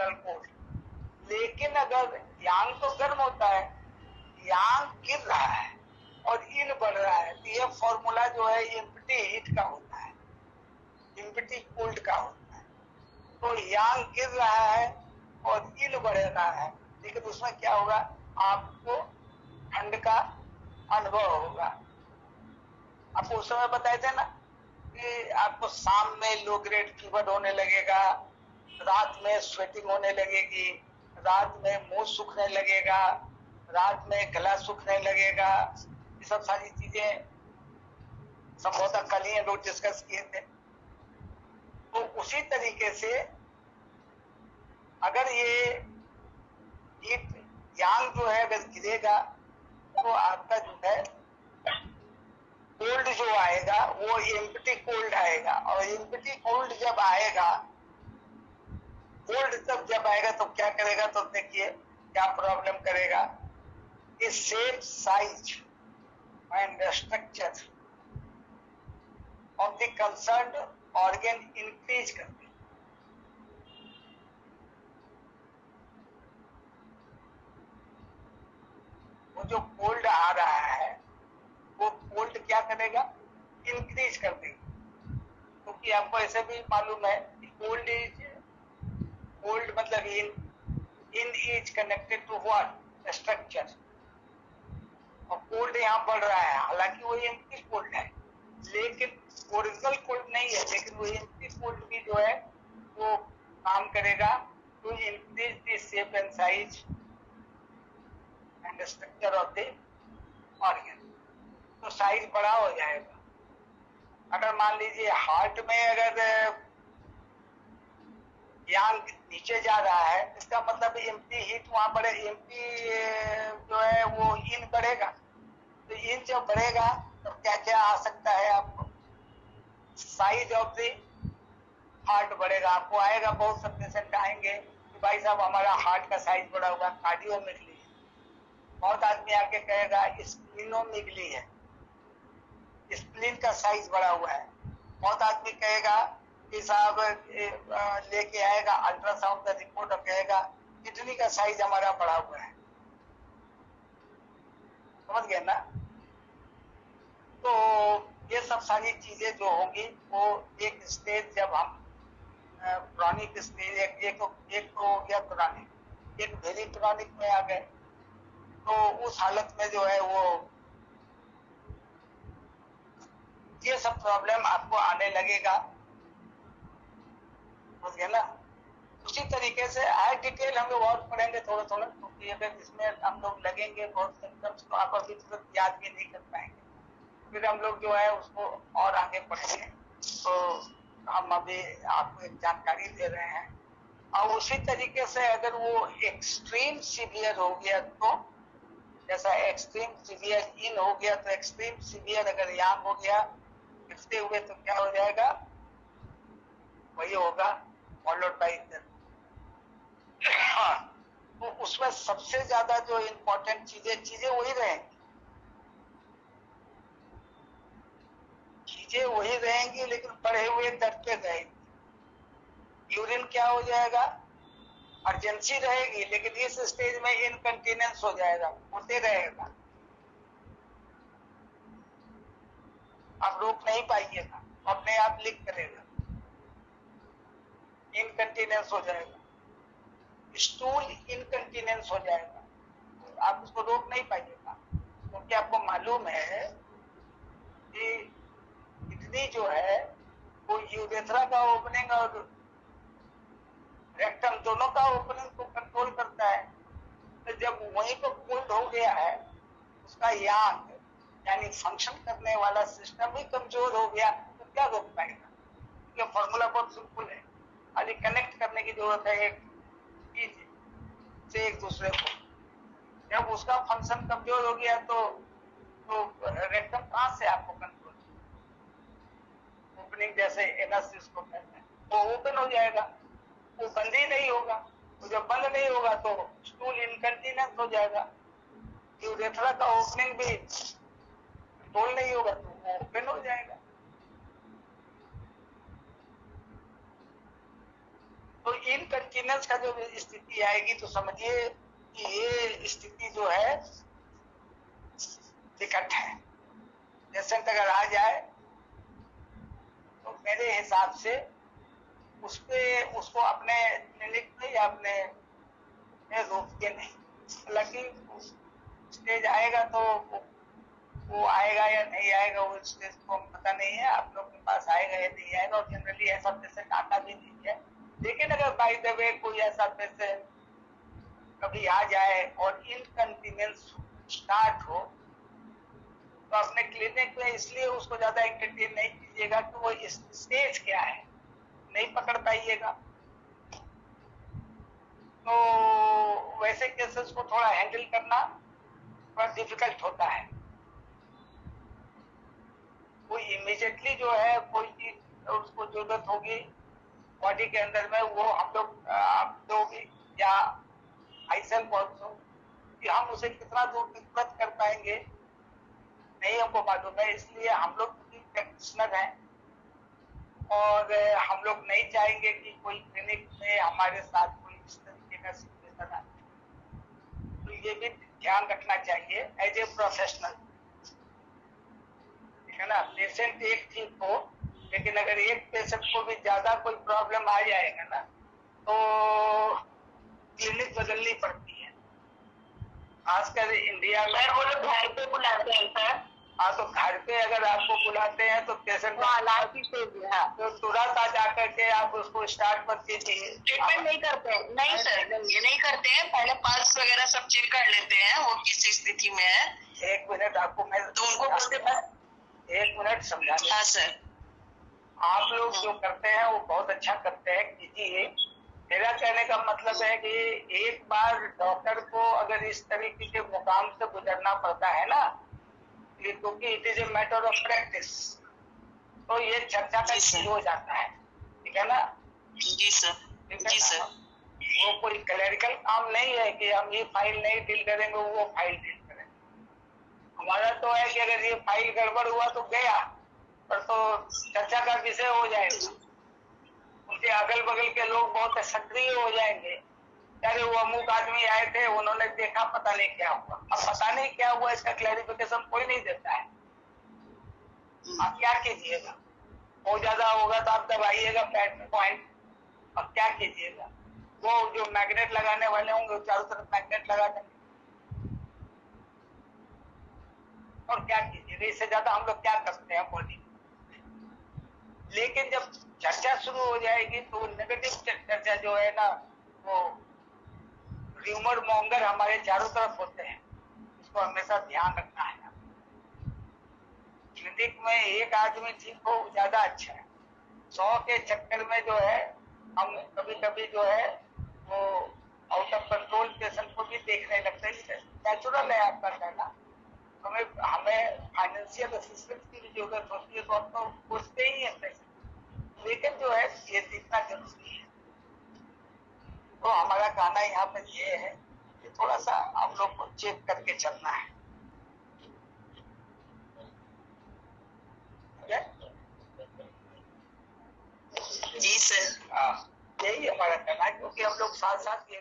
General cold. लेकिन अगर यांग तो गर्म होता है, यांग गिर रहा है और इन बढ़ रहा है, तो यह फॉर्मूला जो है एम्प्टी हीट का होता है, एम्प्टी कोल्ड का होता है। तो यांग गिर रहा है और इन बढ़ रहा है, लेकिन उसमें क्या होगा, आपको ठंड का अनुभव होगा। आपको उस समय बताए थे ना कि आपको शाम में लो ग्रेड फीवर होने लगेगा, रात में स्वेटिंग होने लगेगी, रात में मुंह सूखने लगेगा, रात में गला सूखने लगेगा। ये सब सारी चीजें संभवतः कल ही लोग डिस्कस किए थे। तो उसी तरीके से अगर ये यांग जो है अगर गिरेगा तो आपका जो है कोल्ड जो आएगा वो एम्प्टी कोल्ड आएगा, और एम्प्टी कोल्ड जब आएगा, कोल्ड जब आएगा तो क्या करेगा, तो देखिए क्या प्रॉब्लम करेगा। इस shape, size and structure of the concerned organ increase करते, वो जो कोल्ड आ रहा है वो कोल्ड क्या करेगा, इंक्रीज कर देगा। क्योंकि आपको ऐसे भी मालूम है कि कोल्ड मतलब in is connected to what, structure, और कोल्ड यहाँ बढ़ रहा है, हालांकि वो एम्प्टी कोल्ड है, लेकिन ओरिजिनल कोल्ड नहीं है, लेकिन वो एम्प्टी कोल्ड भी जो है वो काम करेगा to increase the shape and size and structure of the organ. तो साइज बड़ा हो जाएगा। अगर मान लीजिए हार्ट में अगर यांग नीचे जा रहा है, इसका मतलब एम्प्टी हीट वहां बढ़े, एम्प्टी जो है वो इन बढ़ेगा, तो इन जब बढ़ेगा तो क्या क्या आ सकता है आपको, साइज ऑफ द हार्ट बढ़ेगा। आपको आएगा, बहुत सब पेशेंट आएंगे कि भाई साहब हमारा हार्ट का साइज बढ़ा हुआ, कार्डियोमेगली है। बहुत आदमी आके कहेगा स्प्लीनोमेगली है, स्प्लीन का साइज बढ़ा हुआ है। बहुत आदमी कहेगा कि साहब लेके आएगा अल्ट्रासाउंड का रिपोर्ट और कहेगा किडनी का साइज हमारा बढ़ा हुआ है। समझ गए ना? तो ये सब सारी चीजें जो होंगी वो एक स्टेज, जब हम क्रॉनिक स्टेज, एक तो हो गया क्रॉनिक, एक वेरी क्रॉनिक में आ गए, तो उस हालत में जो है वो ये सब प्रॉब्लम आपको आने लगेगा। समझ गए ना? उसी तरीके से हाई डिटेल हम लोग और पढ़ेंगे थोड़ा थोड़ा, क्योंकि अगर इसमें हम लोग लगेंगे बहुत सिम्टम्स तो आप अभी तुरंत याद भी नहीं कर पाएंगे, फिर हम लोग जो है उसको और आगे पढ़ेंगे। तो हम अभी आपको एक जानकारी दे रहे हैं। और उसी तरीके से अगर वो एक्सट्रीम सीवियर हो गया, तो जैसा एक्सट्रीम सीवियर इन हो गया, तो एक्सट्रीम सीवियर अगर यांग हो गया गिरते हुए, तो क्या हो जाएगा, वही होगा फॉलोड बाई तो उसमें सबसे ज्यादा जो इम्पोर्टेंट चीजें वही रहेंगी, चीजें वही रहेंगी, लेकिन बढ़े हुए दर पे रहेंगी। यूरिन क्या हो जाएगा, अर्जेंसी रहेगी, लेकिन इस स्टेज में इनकंटीनेंस हो जाएगा, होते रहेगा, आप रोक नहीं पाइएगा, अपने आप लीक करेगा, इनकंटीनेंस हो जाएगा, स्टूल इनकंटीनेंस हो जाएगा, आप उसको रोक नहीं पाइएगा। क्योंकि आपको मालूम है कि किडनी जो है वो यूरेथ्रा का ओपनिंग और रेक्टम दोनों का ओपनिंग को कंट्रोल करता है। तो जब वहीं पर कोल्ड हो गया है, उसका यांग यानी फंक्शन करने वाला सिस्टम ही कमजोर हो गया, तो क्या रोक पाएगा? ये फॉर्मूला बहुत सिंपल है, खाली कनेक्ट करने की जरूरत है एक चीज से एक दूसरे को। जब उसका फंक्शन कमजोर हो गया तो रेक्टम कहां से आपको कंट्रोल, ओपनिंग जैसे एनस जिसको कहते हैं, वो ओपन हो जाएगा, वो बंद ही नहीं होगा। तो जब बंद नहीं होगा तो स्टूल इनकंटीनेंस हो जाएगा, यूरेथ्रा का ओपनिंग भी कंट्रोल नहीं होगा तो वो ओपन हो जाएगा। तो इनकंटीनेंस का जो स्थिति आएगी तो समझिए कि ये स्थिति जो है विकट है। पेशेंट अगर आ जाए तो मेरे हिसाब से उसको अपने क्लिनिक में या अपने रोक के नहीं, हालांकि स्टेज आएगा तो वो आएगा या नहीं आएगा वो स्टेज को पता नहीं है, आप लोग के पास आएगा या नहीं आएगा, और जनरली ऐसा पेशेंट आता भी नहीं है। लेकिन अगर बाय द वे कोई ऐसा पेशेंट कभी आ जाए और इनकंटीनेंस स्टार्ट हो तो अपने क्लिनिक में इसलिए उसको ज्यादा एंटरटेन नहीं कीजिएगा कि वो स्टेज क्या है नहीं पकड़ पाइएगा। तो वैसे केसेस को थोड़ा हैंडल करना थोड़ा डिफिकल्ट होता है। कोई इमीडिएटली जो है कोई चीज उसको जरूरत होगी बॉडी के अंदर में, वो हम लोग आप लोग या आईसेल्फ ऑल्सो कि हम उसे कितना दूर तुरंत कर पाएंगे नहीं हमको मालूम है। इसलिए हम लोग प्रैक्टिशनर हैं और हम लोग नहीं चाहेंगे कि कोई क्लिनिक में हमारे साथ कोई इस तरीके का सिचुएशन आए। तो ये भी ध्यान रखना चाहिए एज ए प्रोफेशनल, ठीक है ना। पेशेंट एक ठीक हो, लेकिन अगर एक पेशेंट को भी ज्यादा कोई प्रॉब्लम आ जाएगा ना तो क्लिनिक बदलनी पड़ती है, खासकर इंडिया में। वो लोग घर पे बुलाते हैं सर। हाँ, तो घर पे अगर आपको बुलाते हैं तो पेशेंट तो तुरंत आ जाकर के आप उसको स्टार्ट मत कीजिए। ट्रीटमेंट नहीं करते हैं। नहीं सर, ये नहीं करते हैं, पहले पल्स वगैरह सब चेक कर लेते हैं वो किस स्थिति में है। एक मिनट आपको मैं तो उनको बोलते हैं। एक मिनट समझाने। हाँ सर। आप लोग जो करते हैं वो बहुत अच्छा करते हैं, कीजिए। मेरा कहने का मतलब है कि एक बार डॉक्टर को अगर इस तरीके के मुकाम से गुजरना पड़ता है ना, क्योंकि it is a matter of practice, तो ये चर्चा का चीज हो जाता है, ठीक है ना। जी सर। जी सर। वो कोई क्लरिकल काम नहीं है कि हम ये फाइल नहीं डील करेंगे वो फाइल डील करेंगे। हमारा तो है कि अगर ये फाइल गड़बड़ हुआ तो गया, पर तो चर्चा का विषय हो जाएगा, उनके अगल बगल के लोग बहुत सक्रिय हो जाएंगे। अरे वो अमुक आदमी आए थे, उन्होंने देखा, पता नहीं क्या हुआ। अब पता नहीं क्या हुआ इसका क्लैरिफिकेशन कोई नहीं देता है। आप क्या कीजिएगा, बहुत ज्यादा होगा तो आप दबाइएगा पॉइंट, अब क्या कीजिएगा। वो जो मैग्नेट लगाने वाले होंगे चारों तरफ मैग्नेट लगा देंगे, और क्या कीजिएगा। इससे ज्यादा हम लोग क्या करते हैं बॉडी। लेकिन जब चर्चा शुरू हो जाएगी तो नेगेटिव चर्चा जो है ना, वो र्यूमर मॉन्गर हमारे चारों तरफ होते हैं, इसको हमेशा ध्यान रखना है। क्लिनिक में एक आदमी ठीक हो ज्यादा अच्छा है, 100 के चक्कर में जो है हम कभी कभी जो है वो आउट ऑफ कंट्रोल पेशेंट को भी देखने लगते हैं। नेचुरल है आपका कहना, हमें फाइनेंशियल असिस्टेंस की भी जरूरत होती है तो हम तो पूछते ही हैं पैसे, लेकिन जो है ये सीखना जरूरी है। तो हमारा कहना यहाँ पर ये है कि थोड़ा सा हम लोग को चेक करके चलना है। जी सर। यही हमारा कहना है, क्योंकि हम लोग साथ साथ